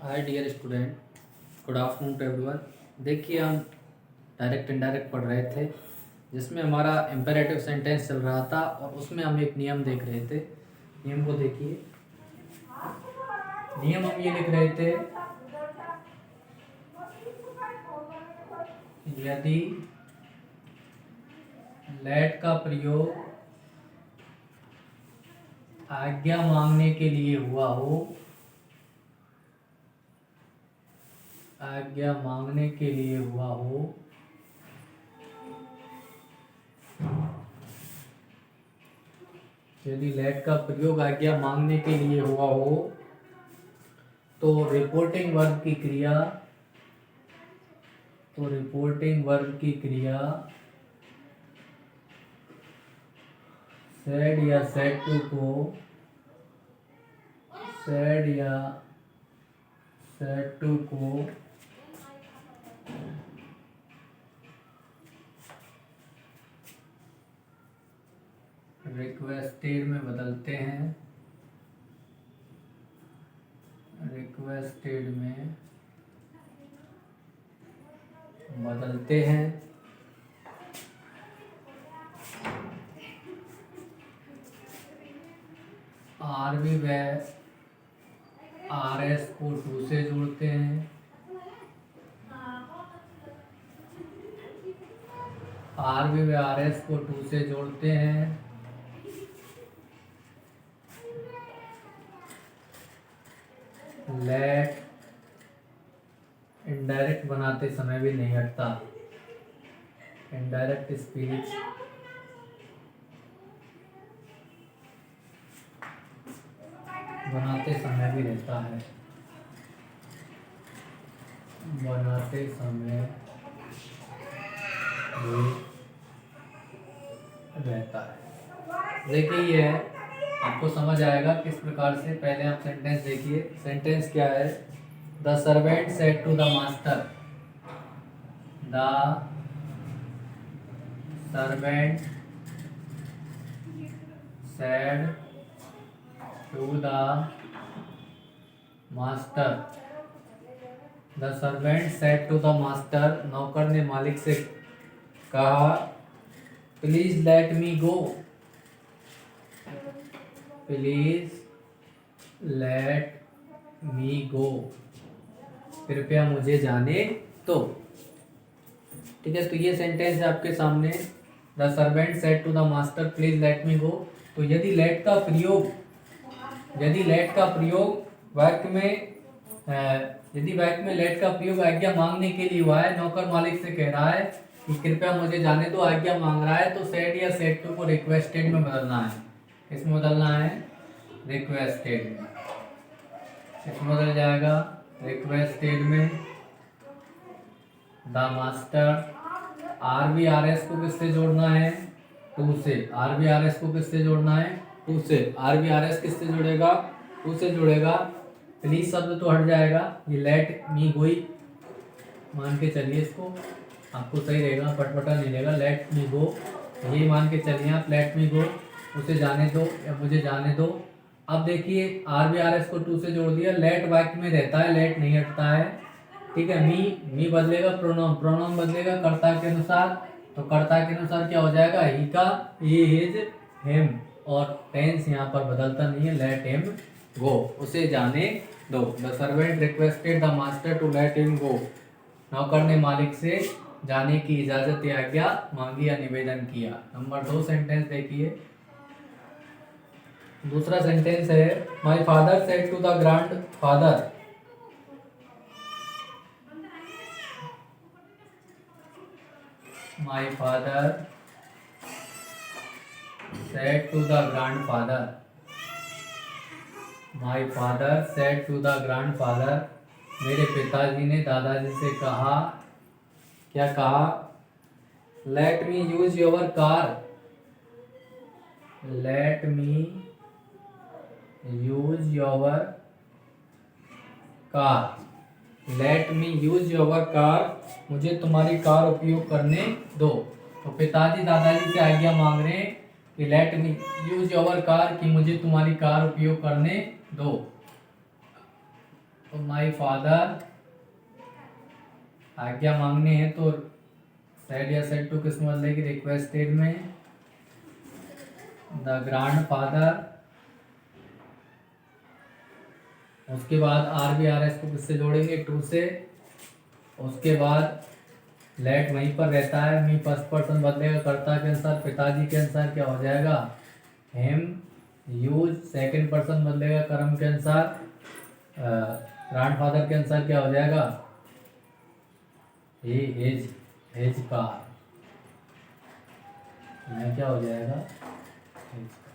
Hi dear student, good afternoon to everyone. देखिए, हम direct indirect पढ़ रहे थे जिसमें हमारा इम्पेरेटिव सेंटेंस चल रहा था और उसमें हम एक नियम देख रहे थे। नियम को देखिए। नियम हम ये लिख रहे थे, यदि लेट का प्रयोग आज्ञा मांगने के लिए हुआ हो, आज्ञा मांगने के लिए हुआ हो यदि लेट का प्रयोग आज्ञा मांगने के लिए हुआ हो तो रिपोर्टिंग वर्ब की क्रिया सेड या सेड टू को रिक्वेस्टेड में बदलते हैं। आरबी व आरएस को टू से जोड़ते हैं। आरबी व आरएस को टू से जोड़ते हैं। लेट इनडायरेक्ट बनाते समय भी नहीं हटता। इनडायरेक्ट स्पीच बनाते समय भी रहता है। देखिए, ये है, आपको समझ आएगा किस प्रकार से। पहले आप सेंटेंस देखिए। सेंटेंस क्या है? The servant said to the master. The servant said to the master. The servant said to the master. नौकर ने मालिक से कहा, please let me go. Please let me go. कृपया मुझे जाने दो। ठीक है, तो ये सेंटेंस है आपके सामने। The servant said to the master, please let me go. तो यदि लेट का प्रयोग वाक्य में लेट का प्रयोग आज्ञा मांगने के लिए हुआ है, नौकर मालिक से कह रहा है कि कृपया मुझे जाने दो, आज्ञा मांग रहा है, तो सेड या सेड टू को रिक्वेस्टेड में बदलना है। इसमें बदलना है रिक्वेस्टेड में। इसमें बदल जाएगा रिक्वेस्टेड में। The master. आरबी आरएस को किससे जोड़ना है? टू से। आरबी आरएस को किससे जोड़ना है? टू से। आरबी आरएस किससे जुड़ेगा? टू से जुड़ेगा। प्लीज शब्द तो हट जाएगा। ये लेट मी गोई मान के चलिए, इसको आपको सही रहेगा, पटपटा नहीं रहेगा। लेट मी गो, ये मान के चलिए आप। लेट मी गो, उसे जाने दो या मुझे जाने दो। अब देखिए, आरबी आरएस को टू से जोड़ दिया। लेट वाक्य में रहता है, लेट नहीं हटता है। ठीक है, मी बदलेगा प्रोनाउन बदलेगा कर्ता के अनुसार। तो कर्ता के अनुसार क्या हो जाएगा? ही का, ही, हिज, हिम। और टेंस यहाँ पर बदलता नहीं है। लेट हिम गो, उसे जाने दो। The servant requested the master to let him go. नौकर ने मालिक से जाने की इजाजत या आज्ञा मांगी या निवेदन किया। नंबर 2 सेंटेंस देखिए। दूसरा सेंटेंस है, my father said to the grandfather. My father said to the grandfather. My father said to the grandfather. मेरे पिताजी ने दादाजी से कहा, क्या कहा? Let me use your car. Let me use your car. Let me use your car, मुझे तुम्हारी कार उपयोग करने दो। तो पिताजी दादाजी से आज्ञा मांग रहे हैं कि let me use your car, कि मुझे तुम्हारी कार उपयोग करने दो। तो माई फादर आज्ञा मांगने है तो सेड या सेड टू किस में बदलेगी, रिक्वेस्टेड में। द ग्रैंड फादर, उसके बाद आर बी आर एस को किससे जोड़ेंगे, टू से। उसके बाद लेट वहीं पर रहता है, मी फर्स्ट पर्सन बदलेगा कर्ता के अनुसार, पिताजी के अनुसार क्या हो जाएगा, हिम। यूज सेकंड पर्सन बदलेगा कर्म के अनुसार, ग्रैंडफादर के अनुसार क्या हो जाएगा, ही हिज कार, यहाँ क्या हो जाएगा, his car।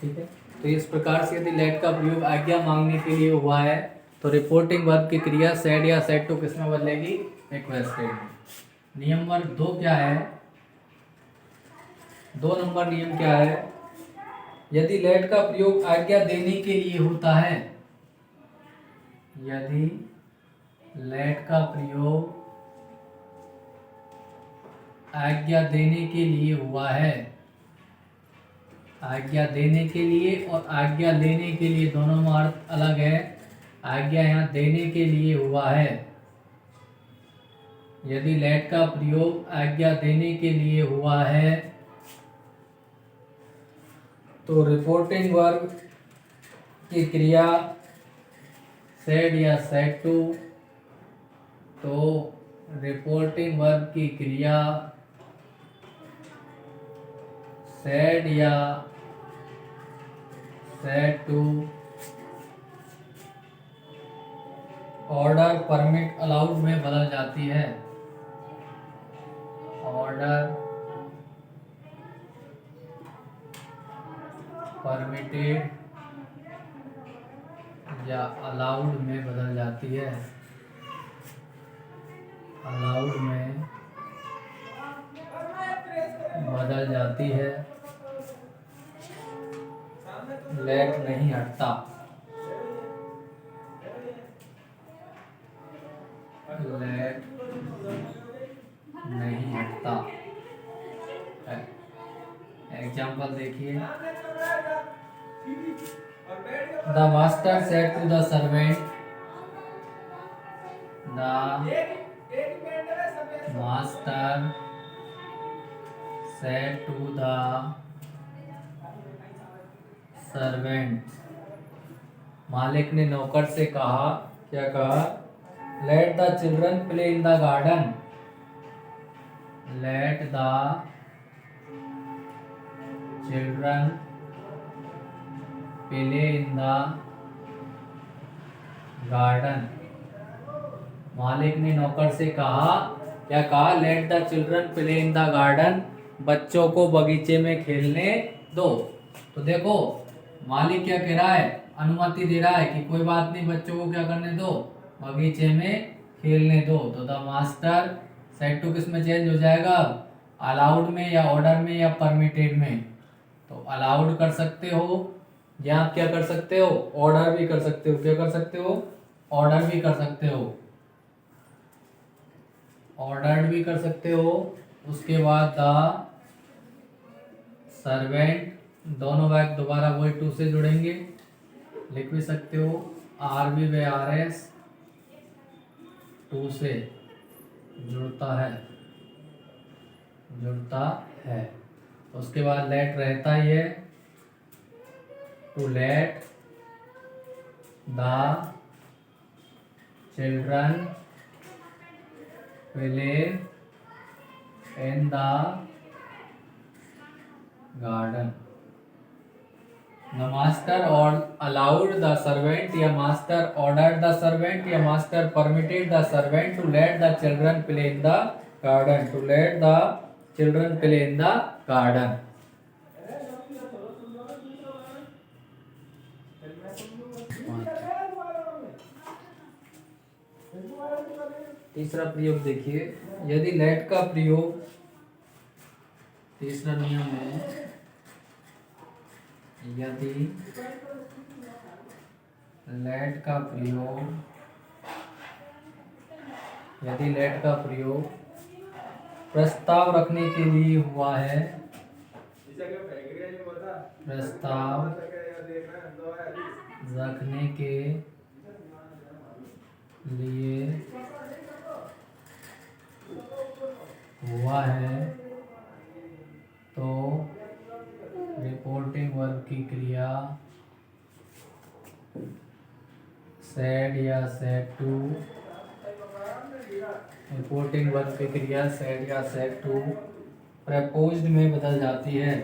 ठीक है। तो इस प्रकार से यदि लेट का प्रयोग आज्ञा मांगने के लिए हुआ है तो रिपोर्टिंग वर्ब की क्रिया सेड या सेड टू किस में बदलेगी, रिक्वेस्टेड में। नियम नंबर 2 क्या है, 2 नंबर नियम क्या है, यदि लेट का प्रयोग आज्ञा देने के लिए होता है, यदि लेट का प्रयोग आज्ञा देने के लिए हुआ है, आज्ञा देने के लिए और आज्ञा लेने के लिए दोनों में अर्थ अलग है। आज्ञा यहाँ देने के लिए हुआ है, यदि लेट का प्रयोग आज्ञा देने के लिए हुआ है तो रिपोर्टिंग वर्ब की क्रिया सेड या सेड टू, तो रिपोर्टिंग वर्ब की क्रिया सेड या said to order permit allowed में बदल जाती है, ऑर्डर परमिटेड या अलाउड में बदल जाती है, अलाउड में बदल जाती है। लेट नहीं हटता, लेट नहीं हटता। एग्जाम्पल देखिए, the master said to the servant, the master said to the servant, मालिक ने नौकर से कहा, क्या कहा, let the children play in the garden, let the children play in the garden. मालिक ने नौकर से कहा, क्या कहा, let the children play in the garden, बच्चों को बगीचे में खेलने दो। तो देखो मालिक क्या कह रहा है, अनुमति दे रहा है कि कोई बात नहीं, बच्चों को क्या करने दो, बगीचे में खेलने दो। तो द मास्टर सेड टू किस में चेंज हो जाएगा, अलाउड में या ऑर्डर में या परमिटेड में। तो अलाउड कर सकते हो या आप क्या कर सकते हो, ऑर्डर भी कर सकते हो, क्या कर सकते हो, ऑर्डर भी कर सकते हो, ऑर्डर भी कर सकते हो। उसके बाद द सर्वेंट, दोनों वाक्य दोबारा वही टू से जुड़ेंगे, लिख भी सकते हो, आर बी व आर एस टू से जुड़ता है, जुड़ता है। उसके बाद लेट रहता ही है, to let the children play in the garden. The master और अलाउड द सर्वेंट, या मास्टर ऑर्डर्ड द सर्वेंट, या master permitted the servant to let the children play in the garden, to let the children play in the garden. तीसरा प्रयोग देखिए, यदि late का प्रयोग, तीसरा नियम है, यदि लेट का प्रयोग, यदि लेट का प्रयोग प्रस्ताव रखने के लिए हुआ है, प्रस्ताव रखने के लिए हुआ है तो रिपोर्टिंग वर्ब की क्रिया सेड या सेड टू, रिपोर्टिंग वर्ब की क्रिया सेड या सेड टू प्रपोज्ड में बदल जाती है।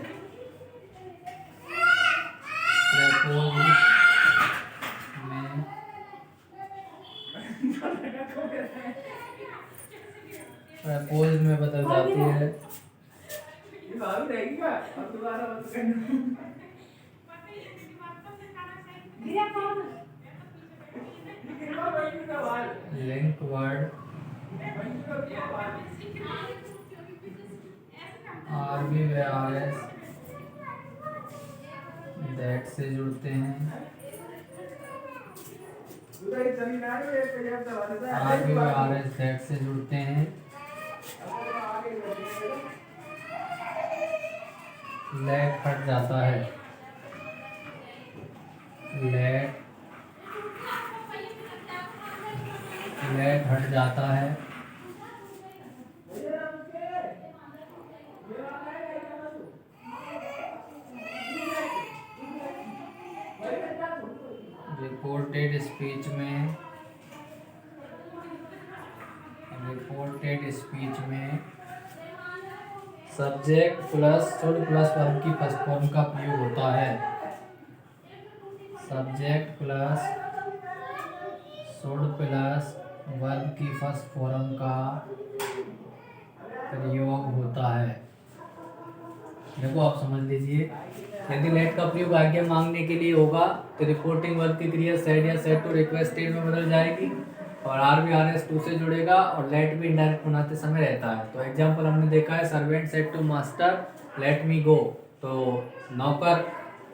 प्रपोज में बदल जाती है। लिंक वर्ड आरबी व आरएस दैट से जुड़ते हैं। आरबी व आरएस दैट से जुड़ते हैं। लेट हट जाता है। लेट हट जाता है। रिपोर्टेड स्पीच में subject plus should plus verb की फर्स्ट फॉर्म का प्रयोग होता है। Subject plus should plus verb की फर्स्ट फॉर्म का प्रयोग होता है। देखो आप समझ लीजिए, यदि लेट का प्रयोग आज्ञा मांगने के लिए होगा तो रिपोर्टिंग वर्ब की क्रिया सेड या सेड टू रिक्वेस्ट स्टेट में बदल जाएगी और आरबी आरएस टू से जुड़ेगा और लेट भी इनडायरेक्ट बनाते समय रहता है। तो एग्जांपल हमने देखा है, servant said to master let me go, तो नौकर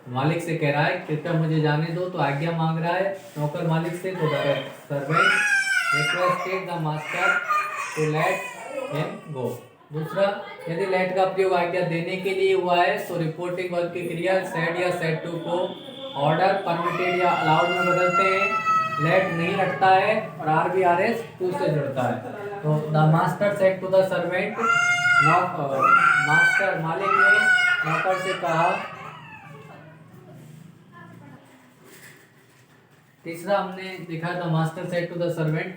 मालिक से कह रहा है कृपया मुझे जाने दो, तो आज्ञा मांग रहा है नौकर मालिक से, तो servant requested the master to let him go. दूसरा, यदि लेट का प्रयोग आज्ञा देने के लिए हुआ है तो रिपोर्टिंग वर्ब की क्रिया सेड या सेड टू को ऑर्डर, परमिटेड या अलाउड में बदलते हैं। लेट नहीं हटता है और आरबी आरएस टू से जुड़ता है। तो the master said to the servant, master मालिक ने नौकर से कहा। तीसरा हमने देखा the master said to the servant,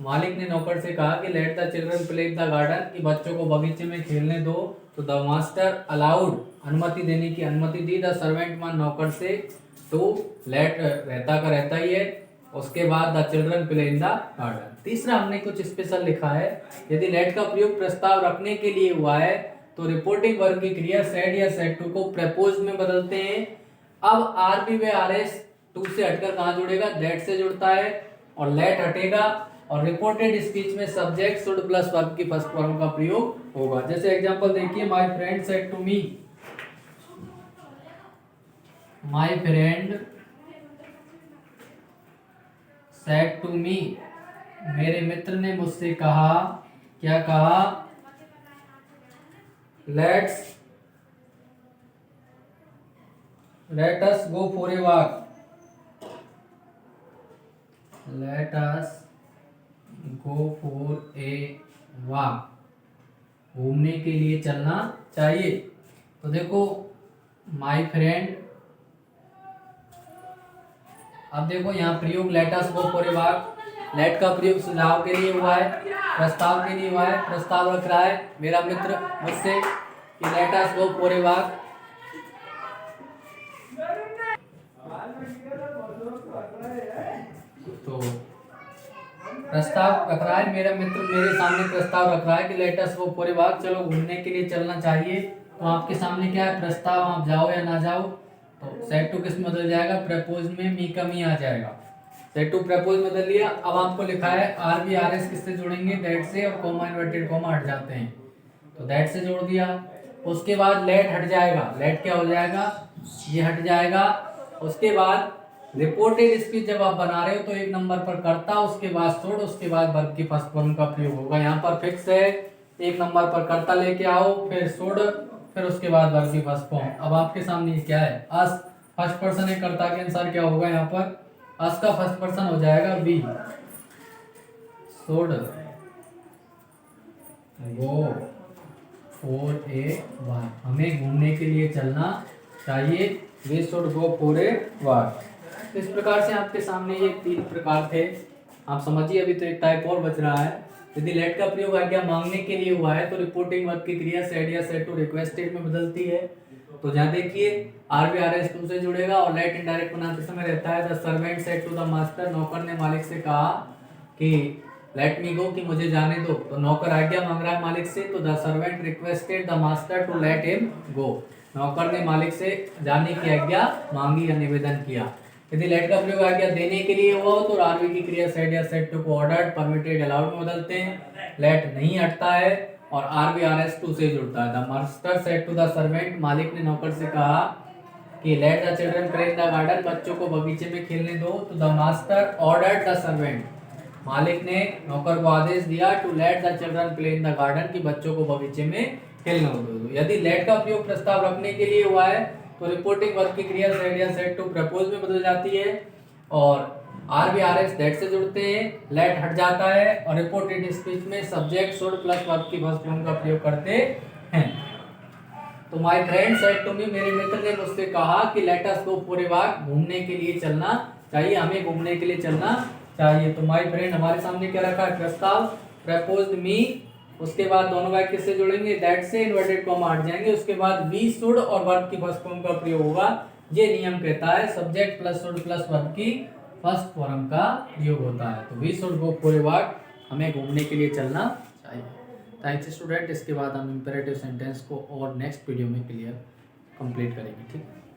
मालिक ने नौकर से कहा कि let the children play in the garden, कि बच्चों को बगीचे में खेलने दो। तो द मास्टर अलाउड, अनुमति देने की अनुमति दी द सर्वेंट मान नौकर से, टू लेट रहता का रहता ही है, उसके बाद the children play in the garden. तीसरा हमने कुछ स्पेशल लिखा है, यदि लेट का प्रयोग प्रस्ताव रखने के लिए हुआ है तो रिपोर्टिंग वर्ब की क्रिया सेड या सेड टू को प्रपोज में बदलते हैं। अब आरबी व आरएस टू से हटकर कहाँ जुड़ेगा, दैट से जुड़ता है और लेट हटेगा और रिपोर्टेड स्पीच में सब्जेक्ट शुड प्लस वर्ब की फर्स्ट फॉर्म का प्रयोग होगा। जैसे एग्जांपल देखिए, my friend said to me, my friend said to me, मेरे मित्र ने मुझसे कहा, क्या कहा, let us go for a walk, let us go for a walk, घूमने के लिए चलना चाहिए। तो देखो माय फ्रेंड, अब देखो यहाँ प्रयोग let us go for a walk, let का प्रयोग सुझाव के लिए हुआ है, प्रस्ताव के लिए हुआ है। प्रस्ताव रख रहा है मेरा मित्र मुझसे कि let us go for a walk, तो प्रस्ताव रख रहा है मेरा मित्र, मेरे सामने प्रस्ताव रख रहा है कि let us go for a walk, चलो घूमने के लिए चलना चाहिए। तो आपके सामने क्या है प्रस्ताव, आप जाओ या ना जाओ। तो सेड टू किस में बदल जाएगा, प्रपोज में मी का मी आ जाएगा। सेड टू प्रपोज में बदल लिया। अब आपको लिखा है आरबी आरएस किससे जुड़ेंगे, दैट से, और कॉमा इन्वर्टेड कॉमा हट जाते हैं तो दैट से जोड़ दिया। उसके बाद लेट हट जाएगा, लेट क्या हो जाएगा, ये हट जाएगा। उसके बाद रिपोर्टेड स्पीच जब आप बना रहे हो तो एक नंबर पर करता, उसके बाद शुड, उसके बाद वर्ब की फर्स्ट फॉर्म का प्रयोग होगा। यहाँ पर फिक्स है, एक नंबर पर करता लेके आओ, फिर शुड, फिर उसके बाद वर्ब की फर्स्ट फॉर्म। अब आपके सामने क्या है, अस, फर्स्ट पर्सन है, कर्ता के अनुसार क्या होगा, यहाँ पर अस का फर्स्ट पर्सन हो जाएगा we, should go for a walk, हमें घूमने के लिए चलना चाहिए। We should go for a walk. इस प्रकार से आपके सामने ये 3 प्रकार थे, आप समझिए। अभी तो एक टाइप और बच रहा है। यदि लेट का प्रयोग आज्ञा मांगने के लिए हुआ है तो रिपोर्टिंग वर्ब की क्रिया सेड या सेड टू रिक्वेस्टेड में बदलती है। तो जहाँ देखिए RVRS टू से जुड़ेगा और लेट इनडायरेक्ट बनाते समय रहता है the servant said to the master, नौकर ने मालिक से कहा कि लेट मी गो, कि मुझे जाने दो। तो नौकर आज्ञा मांग रहा है मालिक से, तो the servant requested the master to let him go, नौकर ने मालिक से जाने की आज्ञा मांगी या निवेदन किया। यदि लेट का प्रयोग आज्ञा देने के लिए हुआ हो तो आरवी की क्रिया सेड या सेड टू को ऑर्डर्ड, परमिटेड, अलाउड में बदलते हैं। लेट नहीं हटता है और RVRS टू से जुड़ता है। The master said to the servant, मालिक ने नौकर से कहा कि let the children play in the garden, बच्चों को बगीचे में खेलने दो। तो the master ordered the servant, मालिक ने नौकर को आदेश दिया to let the children play in the garden, कि बच्चों को बगीचे में खेलने दो। यदि लेट का प्रयोग प्रस्ताव रखने के लिए हुआ है तो रिपोर्टिंग वर्ब की क्रिया सेड या सेड टू प्रपोज में बदल जाती है और RVRS दैट से जुड़ते हैं। लेट हट जाता है और रिपोर्टेड स्पीच में सब्जेक्ट शुड प्लस वर्ब की फर्स्ट फॉर्म का प्रयोग करते हैं। तो my friend said to me, मेरे मित्र ने मुझसे कहा कि let us go for a walk, घूमने के लिए चलना चाहिए, हमें घूमने के लिए चलना चाहिए। तो माय फ्रेंड हमारे सामने क्या रखा है, प्रस्ताव, प्रपोज्ड मी, उसके बाद दोनों वाक्य किससे जुड़ेंगे, दैट से, इन्वर्टेड कॉमा हट जाएंगे, उसके बाद वी शुड और वर्ब की फर्स्ट फॉर्म का प्रयोग होगा। ये नियम कहता है subject plus should plus verb की फर्स्ट फॉर्म का प्रयोग होता है। तो we should go for a walk, हमें घूमने के लिए चलना चाहिए। Thanks student. इसके बाद हम इंपेरेटिव सेंटेंस को और नेक्स्ट वीडियो में क्लियर कंप्लीट करेंगे। ठीक है।